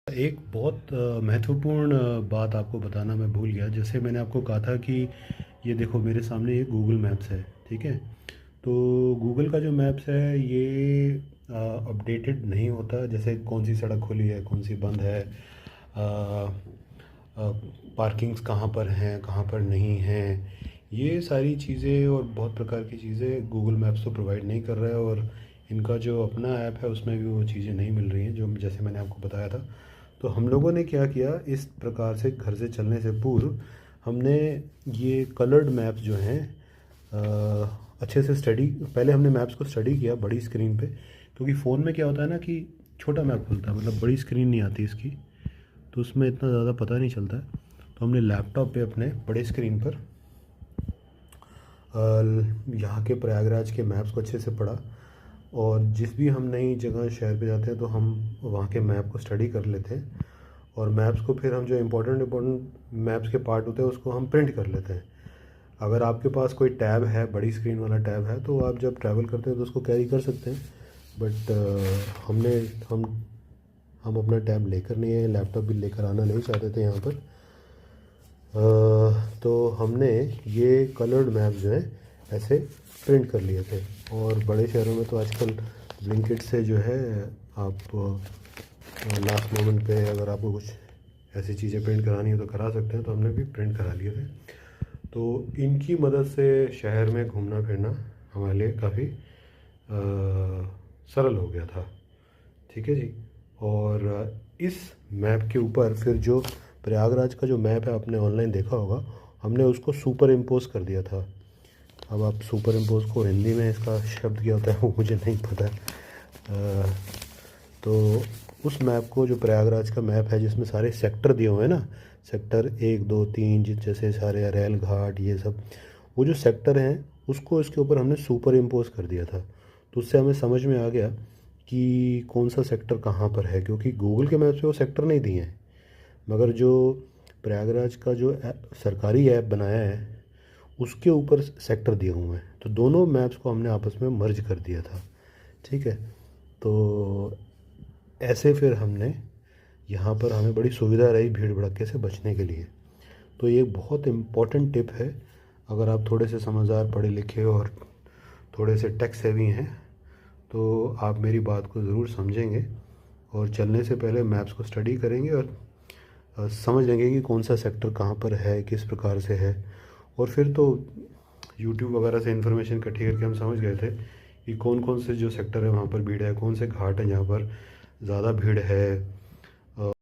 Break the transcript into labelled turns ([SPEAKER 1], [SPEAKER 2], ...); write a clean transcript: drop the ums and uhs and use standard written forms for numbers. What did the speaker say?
[SPEAKER 1] एक बहुत महत्वपूर्ण बात आपको बताना मैं भूल गया। जैसे मैंने आपको कहा था कि ये देखो मेरे सामने ये गूगल मैप्स है, ठीक है। तो गूगल का जो मैप्स है ये अपडेटेड नहीं होता। जैसे कौन सी सड़क खुली है, कौन सी बंद है, पार्किंग्स कहाँ पर हैं, कहाँ पर नहीं हैं, ये सारी चीज़ें और बहुत प्रकार की चीज़ें गूगल मैप्स तो प्रोवाइड नहीं कर रहा है। और इनका जो अपना ऐप है उसमें भी वो चीज़ें नहीं मिल रही हैं जो जैसे मैंने आपको बताया था। तो हम लोगों ने क्या किया, इस प्रकार से घर से चलने से पूर्व हमने ये कलर्ड मैप्स जो हैं अच्छे से स्टडी, पहले हमने मैप्स को स्टडी किया बड़ी स्क्रीन पे। क्योंकि फ़ोन में क्या होता है ना कि छोटा मैप खुलता है, मतलब बड़ी स्क्रीन नहीं आती इसकी, तो उसमें इतना ज़्यादा पता नहीं चलता है। तो हमने लैपटॉप पे अपने बड़े स्क्रीन पर यहाँ के प्रयागराज के मैप्स को अच्छे से पढ़ा। और जिस भी हम नई जगह शहर पे जाते हैं तो हम वहाँ के मैप को स्टडी कर लेते हैं। और मैप्स को फिर हम जो इम्पोर्टेंट मैप्स के पार्ट होते हैं उसको हम प्रिंट कर लेते हैं। अगर आपके पास कोई टैब है, बड़ी स्क्रीन वाला टैब है, तो आप जब ट्रैवल करते हैं तो उसको कैरी कर सकते हैं। बट हमने हम अपना टैब लेकर नहीं आए, लैपटॉप भी लेकर आना नहीं चाहते थे यहाँ पर। तो हमने ये कलर्ड मैप जो है ऐसे प्रिंट कर लिए थे। और बड़े शहरों में तो आजकल ब्लिंकिट से जो है आप लास्ट मोमेंट पे अगर आपको कुछ ऐसी चीज़ें प्रिंट करानी हो तो करा सकते हैं। तो हमने भी प्रिंट करा लिए थे। तो इनकी मदद से शहर में घूमना फिरना हमारे लिए काफ़ी सरल हो गया था, ठीक है जी। और इस मैप के ऊपर फिर जो प्रयागराज का जो मैप है आपने ऑनलाइन देखा होगा, हमने उसको सुपर इम्पोज कर दिया था। अब आप सुपर इम्पोज को हिंदी में इसका शब्द क्या होता है वो मुझे नहीं पता है। तो उस मैप को, जो प्रयागराज का मैप है जिसमें सारे सेक्टर दिए हुए हैं ना, सेक्टर 1 2 3 जैसे सारे रेल घाट ये सब, वो जो सेक्टर हैं उसको इसके ऊपर हमने सुपर इम्पोज कर दिया था। तो उससे हमें समझ में आ गया कि कौन सा सेक्टर कहाँ पर है, क्योंकि गूगल के मैप पे वो सेक्टर नहीं दिए हैं। मगर जो प्रयागराज का जो सरकारी ऐप बनाया है उसके ऊपर सेक्टर दिए हुए हैं। तो दोनों मैप्स को हमने आपस में मर्ज कर दिया था, ठीक है। तो ऐसे फिर हमने यहाँ पर हमें बड़ी सुविधा रही भीड़ भड़क्के से बचने के लिए। तो ये बहुत इम्पॉर्टेंट टिप है। अगर आप थोड़े से समझदार, पढ़े लिखे और थोड़े से टेक सेवी हैं तो आप मेरी बात को ज़रूर समझेंगे और चलने से पहले मैप्स को स्टडी करेंगे और समझ लेंगे कि कौन सा सेक्टर कहाँ पर है, किस प्रकार से है। और फिर तो यूट्यूब वगैरह से इन्फॉर्मेशन इकट्ठी करके हम समझ गए थे कि कौन कौन से जो सेक्टर है वहाँ पर भीड़ है, कौन से घाट हैं जहाँ पर ज़्यादा भीड़ है।